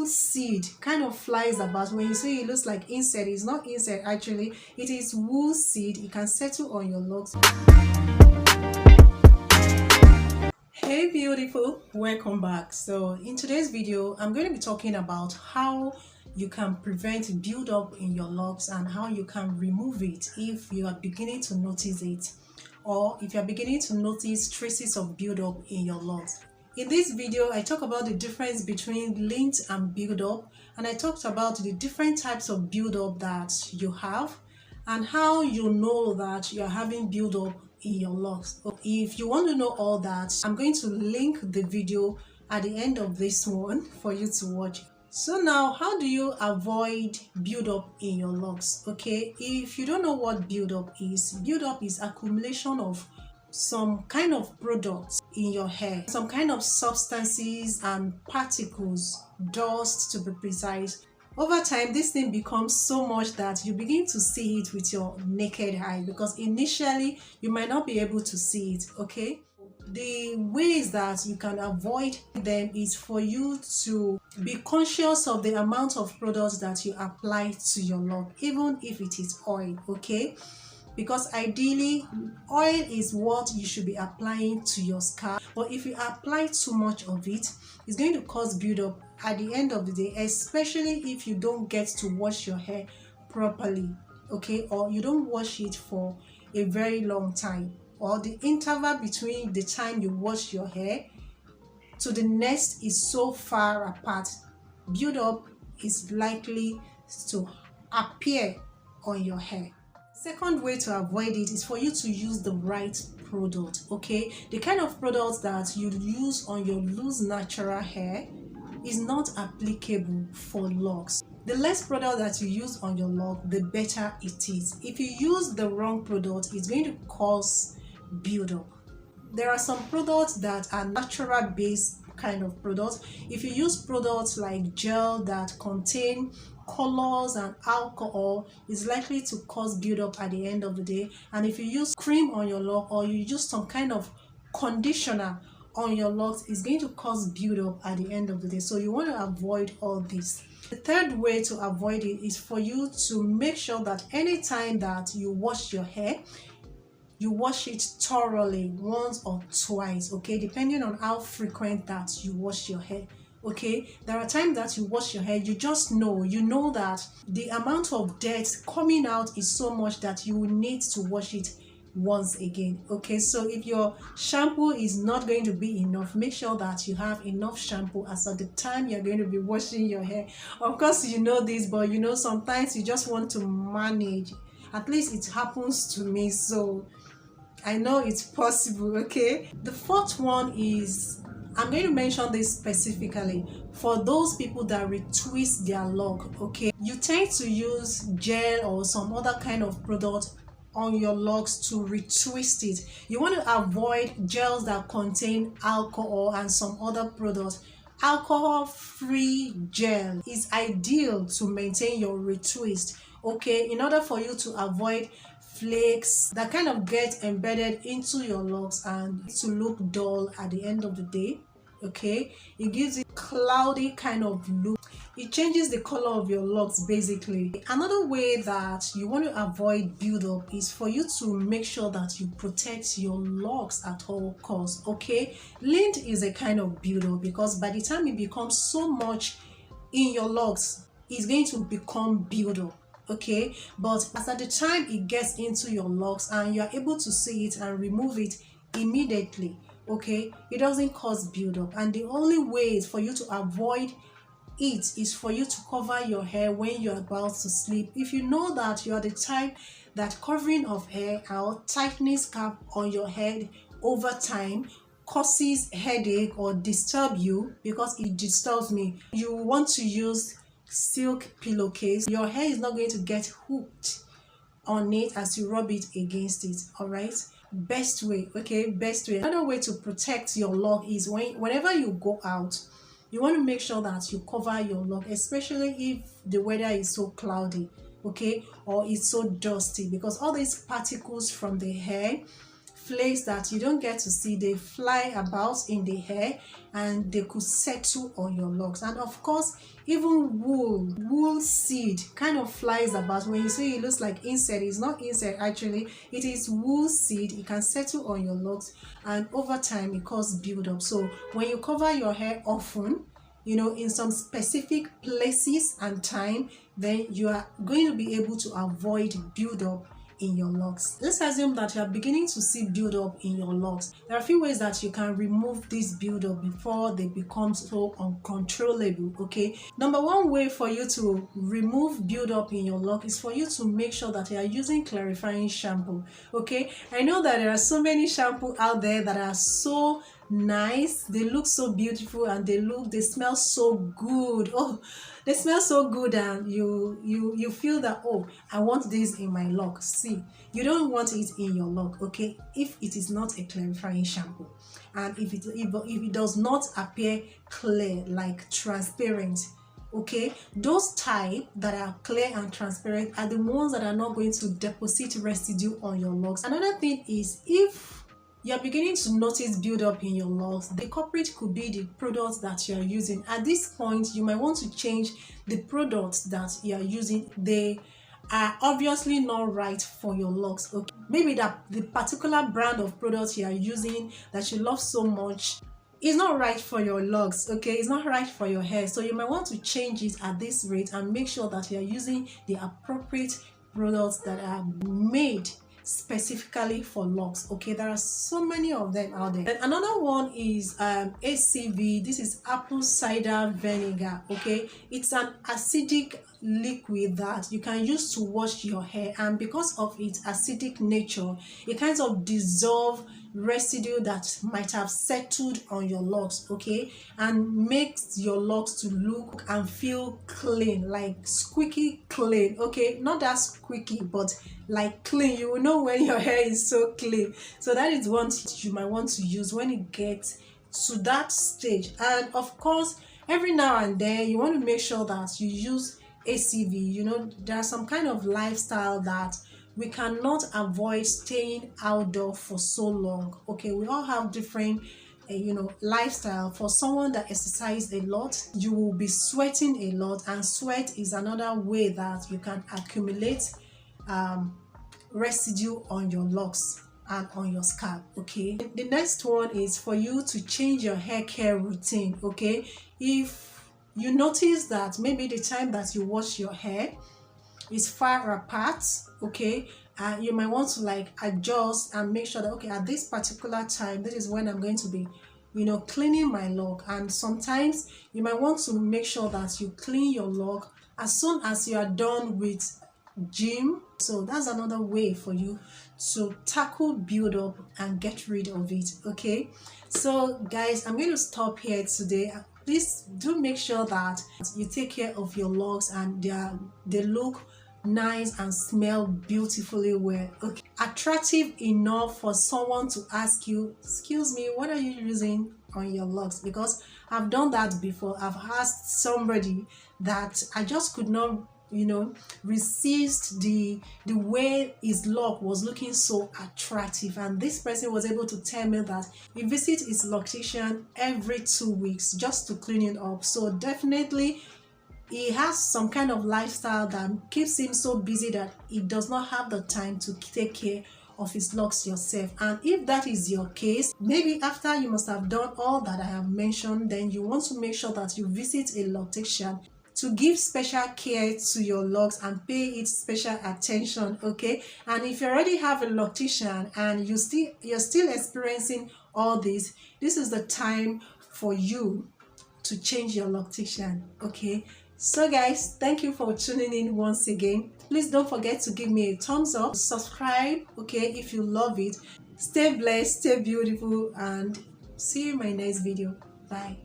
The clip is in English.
wool seed kind of flies about. When you say it looks like insect, it's not insect actually, it is wool seed. It can settle on your locks. Hey beautiful, welcome back. So in today's video I'm going to be talking about how you can prevent buildup in your locks and how you can remove it if you are beginning to notice it, or if you are beginning to notice traces of buildup in your locks. In this video I talk about the difference between lint and buildup, and I talked about the different types of buildup that you have and how you know that you're having buildup in your locks. So if you want to know all that, I'm going to link the video at the end of this one for you to watch. So now, how do you avoid buildup in your locks? Okay, if you don't know what buildup is accumulation of some kind of products in your hair, some kind of substances and particles, dust to be precise. Over time, this thing becomes so much that you begin to see it with your naked eye, because initially you might not be able to see it. Okay, the ways that you can avoid them is for you to be conscious of the amount of products that you apply to your lock, even if it is oil. Okay, because ideally oil is what you should be applying to your scalp, but if you apply too much of it, it's going to cause buildup at the end of the day, especially if you don't get to wash your hair properly. Okay, or you don't wash it for a very long time, or the interval between the time you wash your hair to the next is so far apart, buildup is likely to appear on your hair. Second way to avoid it is for you to use the right product. Okay, the kind of products that you use on your loose natural hair is not applicable for locks. The less product that you use on your lock, the better it is. If you use the wrong product, it's going to cause buildup. There are some products that are natural based kind of products. If you use products like gel that contain colors and alcohol, is likely to cause buildup at the end of the day. And if you use cream on your lock, or you use some kind of conditioner on your locks, is going to cause buildup at the end of the day. So you want to avoid all this. The third way to avoid it is for you to make sure that anytime that you wash your hair, you wash it thoroughly once or twice. Okay, depending on how frequent that you wash your hair. Okay, there are times that you wash your hair, you just know, that the amount of dirt coming out is so much that you will need to wash it once again. Okay, so if your shampoo is not going to be enough, make sure that you have enough shampoo as at the time you're going to be washing your hair. Of course you know this, but sometimes you just want to manage. At least it happens to me, so I know it's possible. Okay, the fourth one is, I'm going to mention this specifically for those people that retwist their lock. Okay, you tend to use gel or some other kind of product on your locks to retwist it. You want to avoid gels that contain alcohol and some other products. Alcohol-free gel is ideal to maintain your retwist. Okay, in order for you to avoid flakes that kind of get embedded into your locks and to look dull at the end of the day. Okay, it gives it cloudy kind of look. It changes the color of your locks basically. Another way that you want to avoid buildup is for you to make sure that you protect your locks at all costs. Okay, lint is a kind of buildup because by the time it becomes so much in your locks, it's going to become buildup. Okay, but as at the time it gets into your locks and you are able to see it and remove it immediately, okay, it doesn't cause buildup. And the only way for you to avoid it is for you to cover your hair when you're about to sleep. If you know that you are the type that covering of hair or tightening scalp on your head over time causes headache or disturb you, because it disturbs me, you want to use silk pillowcase. Your hair is not going to get hooked on it as you rub it against it. All right, best way. Okay, best way. Another way to protect your lock is whenever you go out, you want to make sure that you cover your lock, especially if the weather is so cloudy, okay, or it's so dusty, because all these particles from the hair flakes that you don't get to see. They fly about in the hair and they could settle on your locks. And of course, even wool seed kind of flies about. When you say it looks like insect, it's not insect actually, it is wool seed. It can settle on your locks, and over time it causes build-up. So when you cover your hair often, you know, in some specific places and time, then you are going to be able to avoid build-up in your locks. Let's assume that you are beginning to see build-up in your locks. There are a few ways that you can remove this build-up before they become so uncontrollable. Okay, number one way for you to remove build-up in your lock is for you to make sure that you are using clarifying shampoo. Okay, I know that there are so many shampoo out there that are so nice, they look so beautiful, and they smell so good. Oh, they smell so good, and you feel that, oh, I want this in my lock. See, you don't want it in your lock, okay, if it is not a clarifying shampoo, and if it does not appear clear, like transparent. Okay, those type that are clear and transparent are the ones that are not going to deposit residue on your locks. Another thing is, if you're beginning to notice build-up in your locks, the culprit could be the products that you're using. At this point, you might want to change the products that you're using. They are obviously not right for your locks. Okay, maybe that the particular brand of products you are using that you love so much is not right for your locks. Okay, it's not right for your hair, so you might want to change it at this rate and make sure that you're using the appropriate products that are made specifically for locks. Okay, there are so many of them out there. And another one is ACV. This is apple cider vinegar. Okay, it's an acidic liquid that you can use to wash your hair, and because of its acidic nature, it kind of dissolve residue that might have settled on your locks, okay, and makes your locks to look and feel clean, like squeaky clean. Okay, not that squeaky, but like clean. You will know when your hair is so clean. So that is one you might want to use when it gets to that stage. And of course, every now and then you want to make sure that you use ACV. You know, there's some kind of lifestyle that we cannot avoid staying outdoor for so long. Okay, we all have different lifestyle. For someone that exercises a lot, you will be sweating a lot, and sweat is another way that you can accumulate residue on your locks and on your scalp. Okay, the next one is for you to change your hair care routine. Okay, if you notice that maybe the time that you wash your hair is far apart, okay, you might want to like adjust and make sure that, okay, at this particular time, this is when I'm going to be cleaning my lock. And sometimes you might want to make sure that you clean your lock as soon as you are done with gym. So that's another way for you to tackle build up and get rid of it. Okay, so guys, I'm going to stop here today. Please do make sure that you take care of your locks and they look nice and smell beautifully well. Okay, attractive enough for someone to ask you, excuse me, what are you using on your locks? Because I've done that before. I've asked somebody that I just could not resist the way his lock was looking so attractive, and this person was able to tell me that he visits his loctician every 2 weeks just to clean it up. So definitely he has some kind of lifestyle that keeps him so busy that he does not have the time to take care of his locks yourself. And if that is your case, maybe after you must have done all that I have mentioned, then you want to make sure that you visit a loctician to give special care to your locks and pay it special attention. Okay, and if you already have a loctician and you're still experiencing all this is the time for you to change your loctician. Okay, so guys, thank you for tuning in once again. Please don't forget to give me a thumbs up, subscribe, okay, if you love it. Stay blessed, stay beautiful, and see you in my next video. Bye.